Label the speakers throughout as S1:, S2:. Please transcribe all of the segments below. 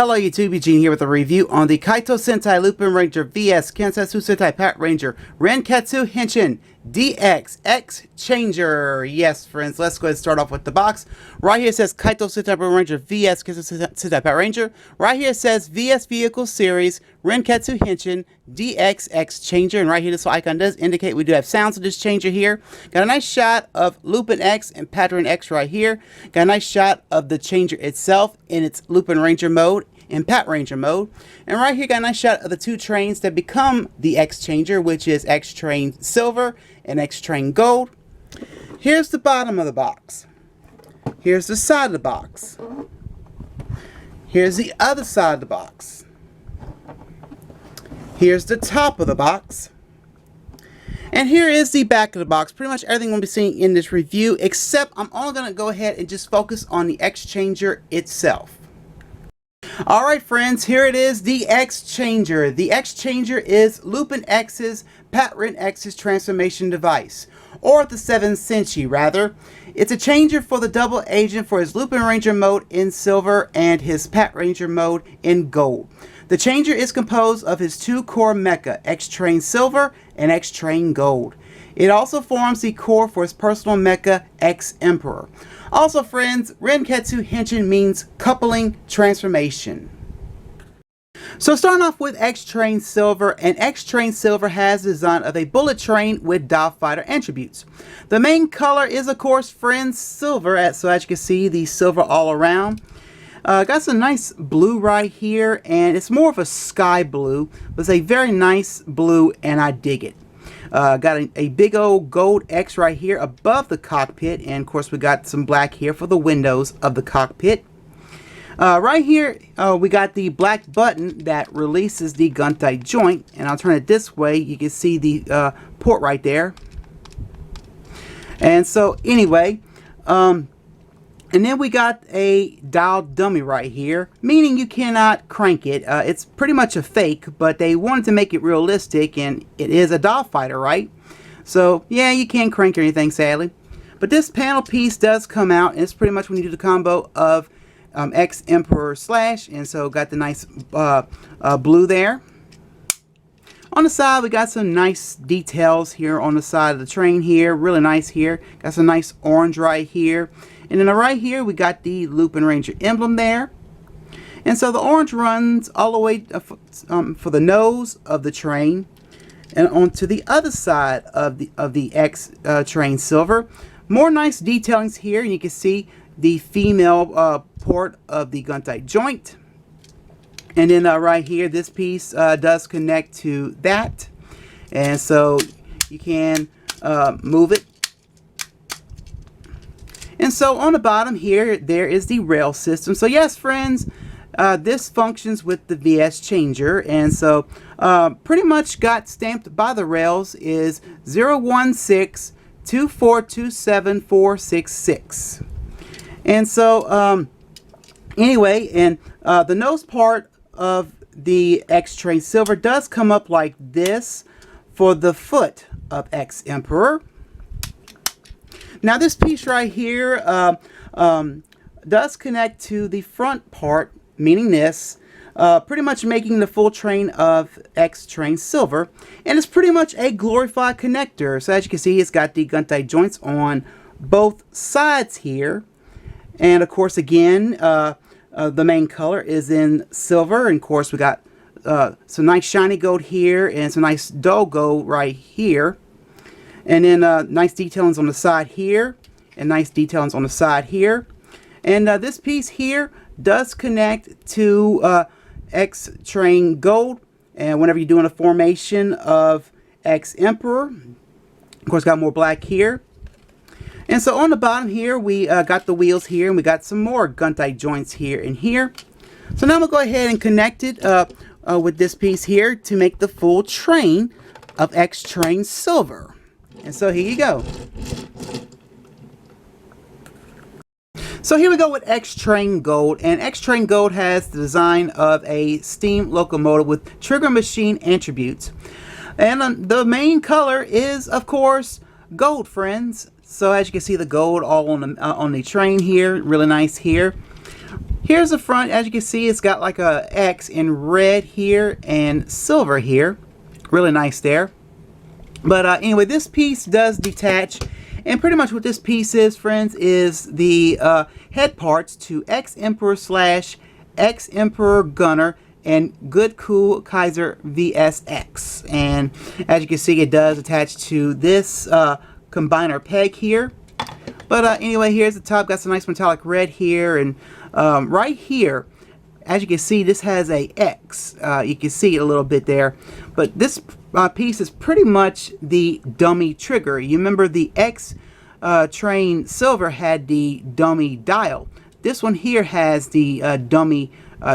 S1: Hello YouTube, Eugene here with a review on the Kaitou Sentai Lupinranger vs Keisatsu Sentai Patranger Renketsu Henshin DX X Changer. Yes friends, let's go ahead and start off with the box. Right here it says Kaitou Sentai Lupinranger vs Keisatsu Sentai Patranger. Right here it says VS Vehicle Series Renketsu Henshin DX X Changer. And right here this icon does indicate we do have sounds of this changer here. Got a nice shot of Lupin X and Patron X right here. Got a nice shot of the changer itself in its Lupinranger mode and Patranger mode. And right here got a nice shot of the two trains that become the X Changer, which is X Train Silver and X Train Gold. Here's the bottom of the box. Here's the side of the box. Here's the other side of the box. Here's the top of the box. And here is the back of the box. Pretty much everything we'll be seeing in this review, except I'm only going to go ahead and just focus on the X Changer itself. Alright friends, here it is, the X Changer. The X Changer is Lupin X's Patron X's transformation device, or the 7th Senshi rather. It's a changer for the double agent for his Lupinranger mode in silver and his Patranger mode in gold. The changer is composed of his two core mecha, X Train Silver and X Train Gold. It also forms the core for his personal mecha, X Emperor. Also friends, Renketsu Henshin means coupling transformation. So starting off with X Train Silver, and X Train Silver has the design of a bullet train with dive fighter attributes. The main color is of course friends silver, so as you can see the silver all around. Got some nice blue right here, and it's more of a sky blue, but it's a very nice blue and I dig it. Got a big old gold X right here above the cockpit, and of course we got some black here for the windows of the cockpit. Right here we got the black button that releases the guntight joint, and I'll turn it this way. You can see the port right there. And so anyway, and then we got a dial dummy right here, meaning you cannot crank it. It's pretty much a fake, but they wanted to make it realistic, and it is a dial fighter, right? So yeah, you can't crank or anything, sadly. But this panel piece does come out, and it's pretty much when you do the combo of X Emperor Slash, and so got the nice blue there. On the side, we got some nice details here on the side of the train here. Really nice here. Got some nice orange right here. And then right here, we got the Lupinranger emblem there. And so the orange runs all the way for the nose of the train and onto the other side of the X Train Silver. More nice detailings here, and you can see the female port of the guntight joint. And then right here, this piece does connect to that, and so you can move it. And so on the bottom here, there is the rail system. So yes, friends, this functions with the VS Changer, and so pretty much got stamped by the rails is 016-2427466. And so anyway, and the nose part of the X Train Silver does come up like this for the foot of X Emperor. Now this piece right here does connect to the front part, meaning this, pretty much making the full train of X Train Silver, and it's pretty much a glorified connector. So as you can see, it's got the guntight joints on both sides here, and of course again the main color is in silver, and of course we got some nice shiny gold here and some nice dull gold right here. And then nice detailings on the side here, and nice detailings on the side here. And this piece here does connect to X Train Gold. And whenever you're doing a formation of X Emperor, of course, got more black here. And so on the bottom here, we got the wheels here, and we got some more guntight joints here and here. So now I'm gonna go ahead and connect it with this piece here to make the full train of X Train Silver. And so here you go. So here we go with X Train Gold, and X Train Gold has the design of a steam locomotive with trigger machine attributes. And the main color is, of course, gold, friends. So as you can see, the gold all on the train here, really nice here. Here's the front. As you can see, it's got like a X in red here and silver here. Really nice there. But anyway, this piece does detach. And pretty much what this piece is, friends, is the head parts to X-Emperor / X-Emperor Gunner and Good Cool Kaiser VSX. And as you can see, it does attach to this combiner peg here. But anyway, here's the top. Got some nice metallic red here. And right here, as you can see, this has a X. You can see it a little bit there. But this piece is pretty much the dummy trigger. You remember the X Train Silver had the dummy dial. This one here has the dummy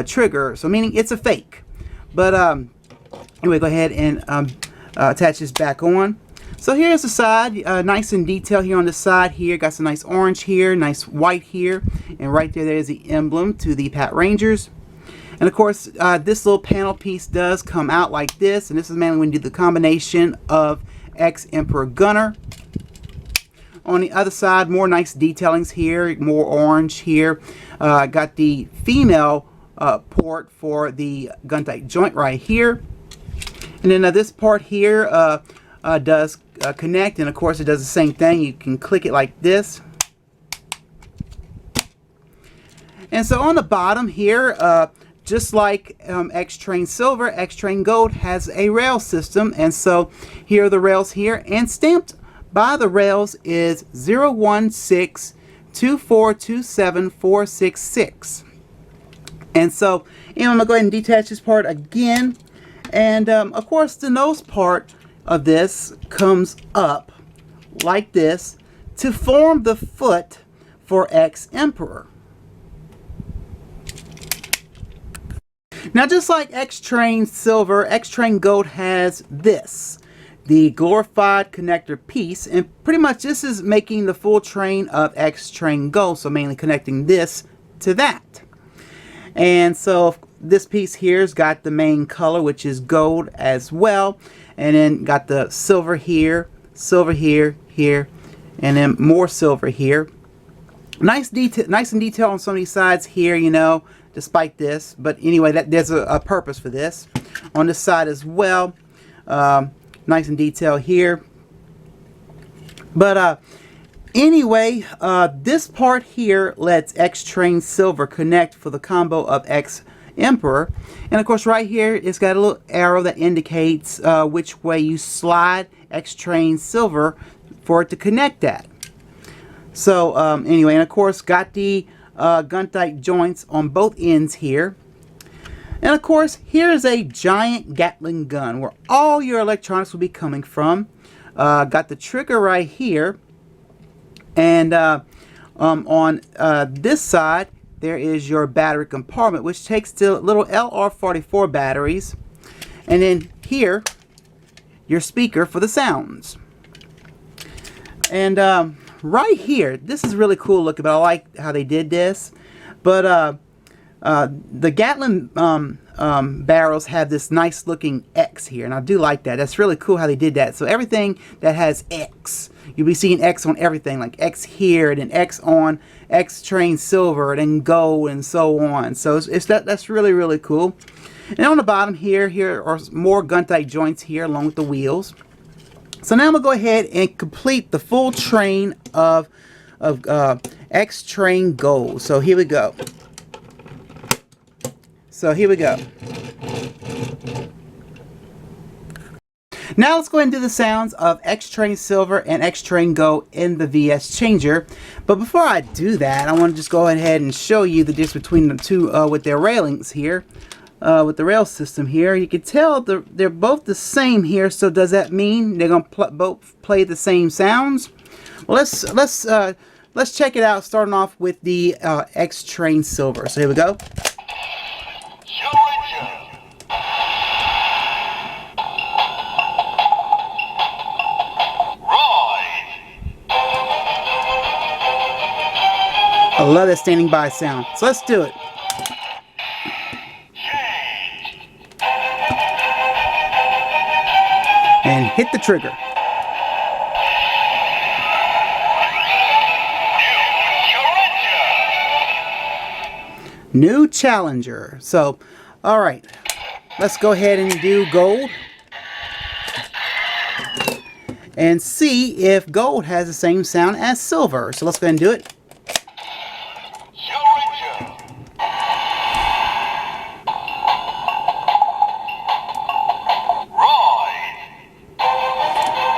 S1: trigger, so meaning it's a fake. But anyway, go ahead and attach this back on. So here's the side, nice in detail here on the side here. Got some nice orange here, nice white here, and right there's the emblem to the Patrangers. And of course, this little panel piece does come out like this, and this is mainly when you do the combination of X-Emperor Gunner. On the other side, more nice detailings here, more orange here. Got the female port for the guntight joint right here. And then this part here does connect, and of course it does the same thing. You can click it like this. And so on the bottom here, just like X-Train Silver, X-Train Gold has a rail system. And so here are the rails here, and stamped by the rails is 016242746. And so I'm going to go ahead and detach this part again. And of course the nose part of this comes up like this to form the foot for X-Emperor. Now, just like X-Train Silver, X-Train Gold has this, the glorified connector piece, and pretty much this is making the full train of X-Train Gold, so mainly connecting this to that. And so this piece here's got the main color, which is gold as well, and then got the silver here, here, and then more silver here. Nice in detail on some of these sides here, you know, despite this. But anyway, there's a purpose for this. On this side as well, nice in detail here. But anyway, this part here lets X-Train Silver connect for the combo of X-Emperor. And of course right here, it's got a little arrow that indicates which way you slide X-Train Silver for it to connect at. So anyway, and of course got the guntight joints on both ends here. And of course, here's a giant Gatling gun where all your electronics will be coming from. Got the trigger right here. And on this side, there is your battery compartment, which takes the little LR44 batteries. And then here, your speaker for the sounds. And right here, this is really cool looking, but I like how they did this. But the Gatling barrels have this nice looking X here, and I do like that. That's really cool how they did that. So everything that has X, you'll be seeing X on everything, like X here, and then X on X-Train Silver, and then Gold, and so on. So that's really, really cool. And on the bottom here are more guntight joints here along with the wheels. So now I'm going to go ahead and complete the full train of X-Train Gold. So here we go. Now let's go ahead and do the sounds of X-Train Silver and X-Train Gold in the VS Changer. But before I do that, I want to just go ahead and show you the difference between the two with their railings here. With the rail system here, you can tell they're both the same here. So does that mean they're gonna both play the same sounds? Well, let's check it out. Starting off with the X-Train Silver. So here we go. I love that standing by sound. So let's do it. And hit the trigger. New challenger. So, all right, let's go ahead and do gold and see if gold has the same sound as silver. So let's go ahead and do it.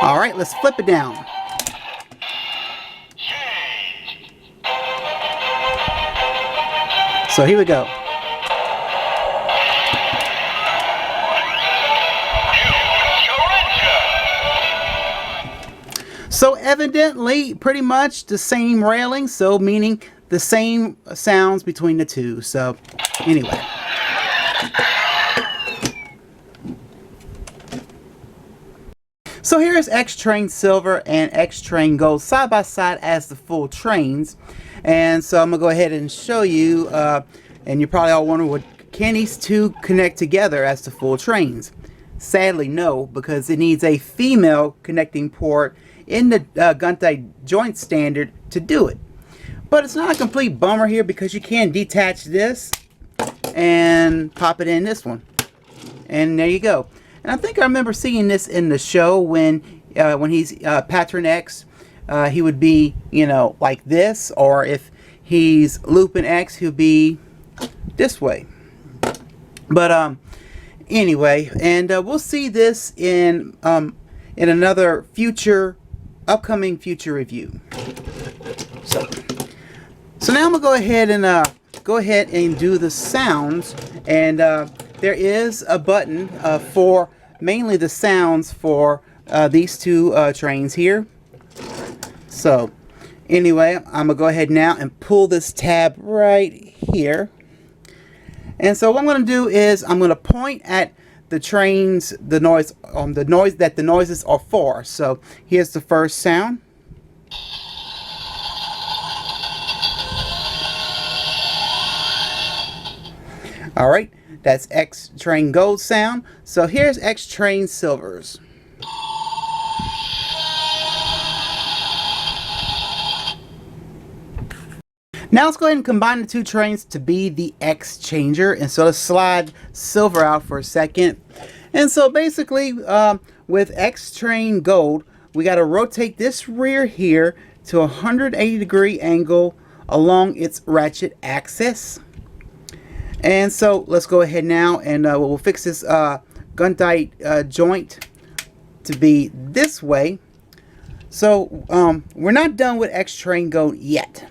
S1: All right, let's flip it down. So here we go. So evidently, pretty much the same railing, so meaning the same sounds between the two. So anyway. So here's X-Train Silver and X-Train Gold side by side as the full trains. And so I'm going to go ahead and show you, and you're probably all wondering, can these two connect together as the full trains? Sadly, no, because it needs a female connecting port in the Guntai joint standard to do it. But it's not a complete bummer here because you can detach this and pop it in this one. And there you go. And I think I remember seeing this in the show when he's Patron X, he would be, you know, like this, or if he's Lupin X, he'll be this way. But anyway, and we'll see this in another upcoming future review. So now I'm gonna go ahead and do the sounds, and there is a button for mainly the sounds for these two trains here. So anyway, I'm gonna go ahead now and pull this tab right here. And so what I'm gonna do is I'm gonna point at the trains, the noise that the noises are for. So here's the first sound. All right, that's X-Train Gold sound. So here's X-Train Silvers. Now let's go ahead and combine the two trains to be the X-Changer. And so let's slide Silver out for a second. And so basically, with X-Train Gold, we got to rotate this rear here to a 180-degree angle along its ratchet axis. And so let's go ahead now and we'll fix this Guntai joint to be this way. So we're not done with X-Train Gold yet.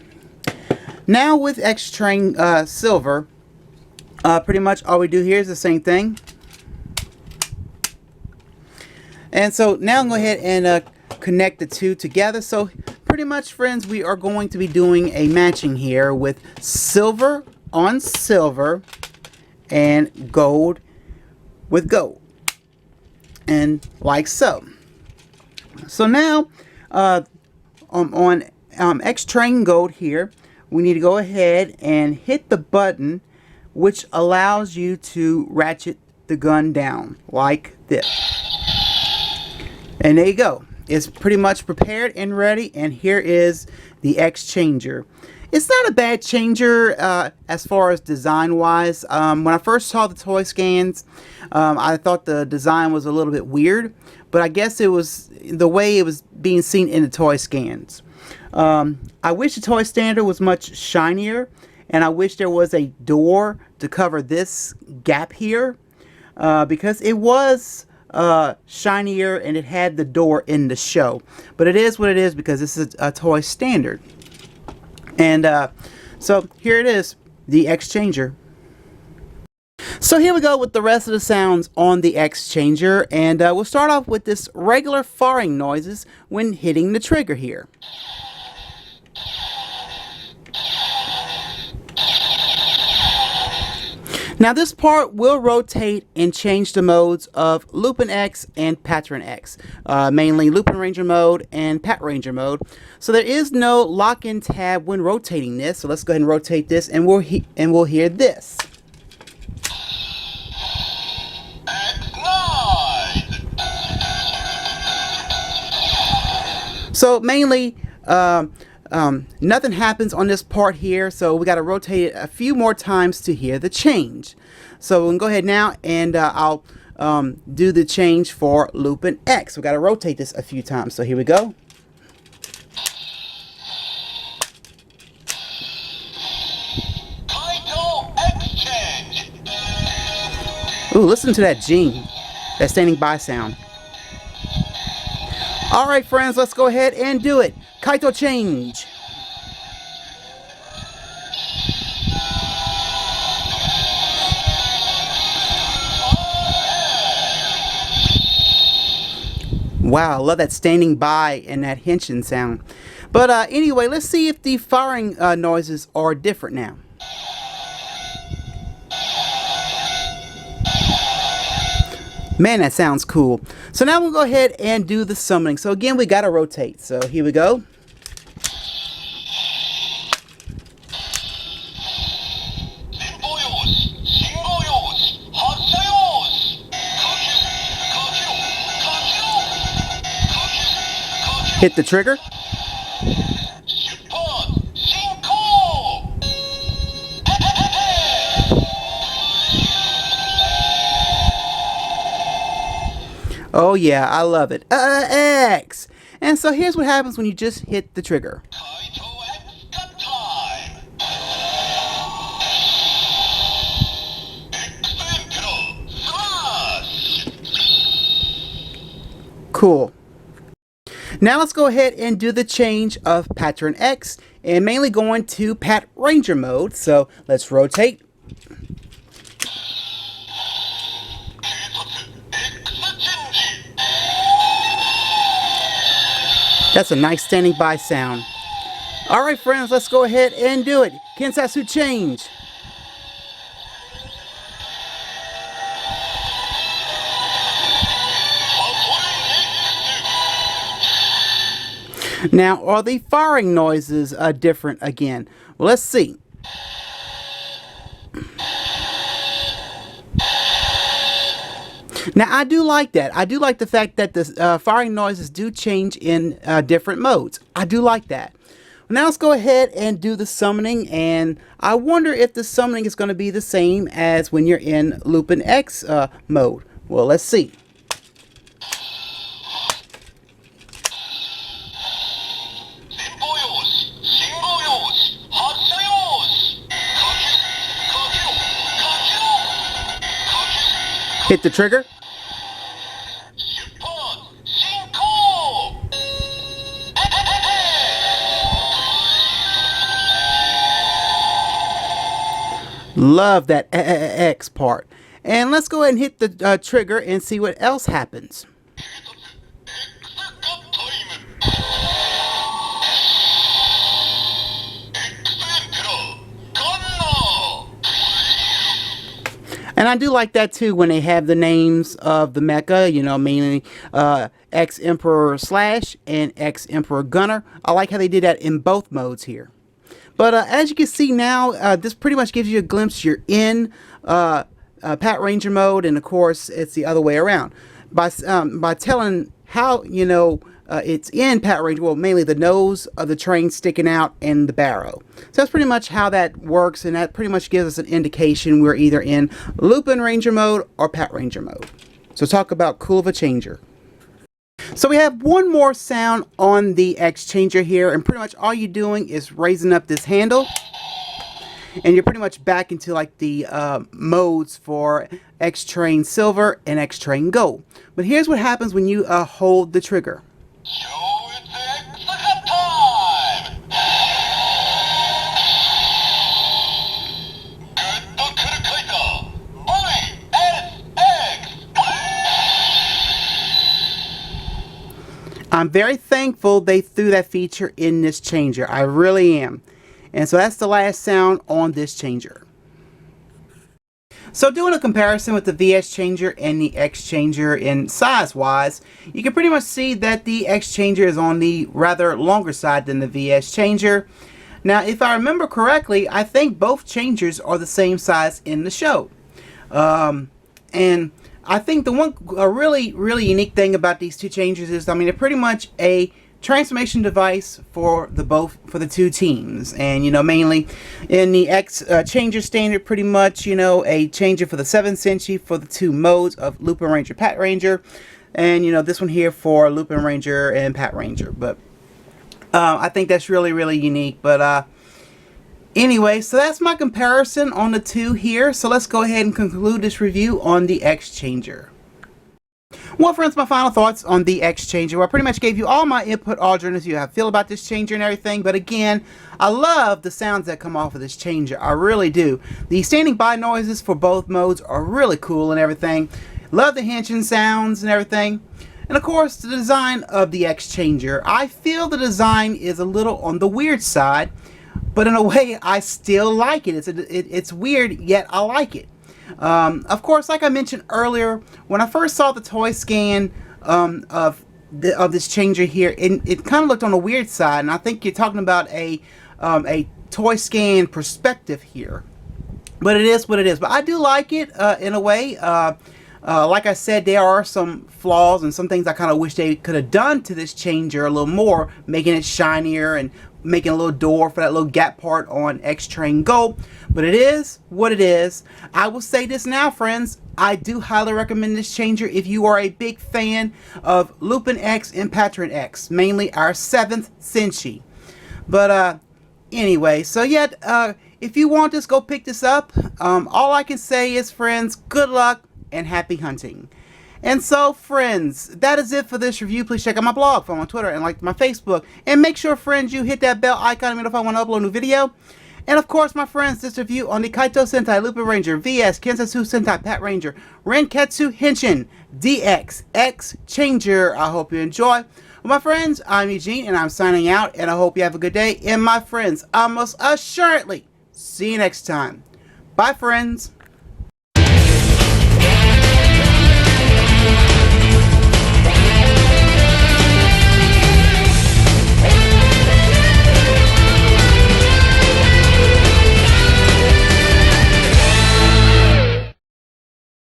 S1: Now with X-Train Silver, pretty much all we do here is the same thing. And so now I'm going to go ahead and connect the two together. So pretty much, friends, we are going to be doing a matching here with silver on silver and gold with gold, and like so. So now on X-Train Gold here, we need to go ahead and hit the button which allows you to ratchet the gun down like this. And there you go. It's pretty much prepared and ready, and here is the X-Changer. It's not a bad changer as far as design wise. When I first saw the toy scans, I thought the design was a little bit weird, but I guess it was the way it was being seen in the toy scans. I wish the toy standard was much shinier, and I wish there was a door to cover this gap here, because it was shinier and it had the door in the show. But it is what it is because this is a toy standard. And so here it is, the X-Changer. So here we go with the rest of the sounds on the X-Changer, and we'll start off with this regular firing noises when hitting the trigger here. Now this part will rotate and change the modes of Lupin X and Patron X, mainly Lupinranger mode and Patranger mode. So there is no lock-in tab when rotating this. So let's go ahead and rotate this, and we'll hear this. So mainly Nothing happens on this part here, so we got to rotate it a few more times to hear the change. So we can go ahead now, and I'll do the change for Lupin X. We got to rotate this a few times. So here we go. Ooh, listen to that Gene, that standing by sound. Alright friends, let's go ahead and do it. Kaitou change. Wow, I love that standing by and that Henshin sound. But anyway, let's see if the firing noises are different now. Man, that sounds cool. So now we'll go ahead and do the summoning. So again, we got to rotate. So here we go. Hit the trigger. Oh yeah, I love it. X! And so here's what happens when you just hit the trigger. Cool. Now let's go ahead and do the change of Pattern X, and mainly going to Patranger mode. So let's rotate. That's a nice standing by sound. Alright friends, let's go ahead and do it. Keisatsu change. Now, are the firing noises different again? Well, let's see. Now, I do like that. I do like the fact that the firing noises do change in different modes. I do like that. Now, let's go ahead and do the summoning, and I wonder if the summoning is going to be the same as when you're in Lupin X mode. Well, let's see. Hit the trigger. Love that X part. And let's go ahead and hit the trigger and see what else happens. And I do like that too when they have the names of the mecha, you know, mainly X-Emperor Slash and X-Emperor Gunner. I like how they did that in both modes here. But as you can see now, this pretty much gives you a glimpse. You're in Patranger mode, and of course, it's the other way around. By telling how, you know, it's in Patranger, well, mainly the nose of the train sticking out and the barrow. So that's pretty much how that works, and that pretty much gives us an indication we're either in Lupinranger mode or Patranger mode. So talk about cool of a changer. So we have one more sound on the X-Changer here, and pretty much all you're doing is raising up this handle, and you're pretty much back into like the modes for X-Train Silver and X-Train Gold. But here's what happens when you hold the trigger. I'm very thankful they threw that feature in this changer. I really am. And so that's the last sound on this changer. So doing a comparison with the VS changer and the X changer in size wise, you can pretty much see that the X changer is on the rather longer side than the VS changer. Now if I remember correctly, I think both changers are the same size in the show. And I think the one really unique thing about these two changers is, I mean, they're pretty much a transformation device for the two teams. And mainly in the X changer standard, pretty much a changer for the 7th Senshi for the two modes of Lupinranger, Patranger, and this one here for Lupinranger and Patranger. But I think that's really unique. But anyway, so that's my comparison on the two here. So let's go ahead and conclude this review on the X changer. Well, friends, my final thoughts on the X changer. Well, I pretty much gave you all my input all during this video, how I feel about this changer and everything. But again, I love the sounds that come off of this changer. I really do. The standing by noises for both modes are really cool and everything. Love the Henshin sounds and everything. And of course, the design of the X changer. I feel the design is a little on the weird side, but in a way, I still like it. It's weird, yet I like it. Of course, like I mentioned earlier, when I first saw the toy scan of this changer here, it kind of looked on the weird side, and I think you're talking about a toy scan perspective here. But it is what it is. But I do like it in a way. Like I said, there are some flaws and some things I kind of wish they could have done to this changer a little more, making it shinier and making a little door for that little gap part on X-Train Go. But it is what it is. I will say this now, friends. I do highly recommend this changer if you are a big fan of Lupin X and Patron X, mainly our 7th Senshi. But anyway, so yeah, if you want this, go pick this up. All I can say is, friends, good luck and happy hunting. And so, friends, that is it for this review. Please check out my blog, follow me on Twitter, and like my Facebook. And make sure, friends, you hit that bell icon if I want to upload a new video. And of course, my friends, this review on the Kaitou Sentai Lupinranger vs Keisatsu Sentai Patranger Renketsu Henshin DX X Changer. I hope you enjoy. Well, my friends, I'm Eugene, and I'm signing out. And I hope you have a good day. And my friends, I most assuredly see you next time. Bye, friends.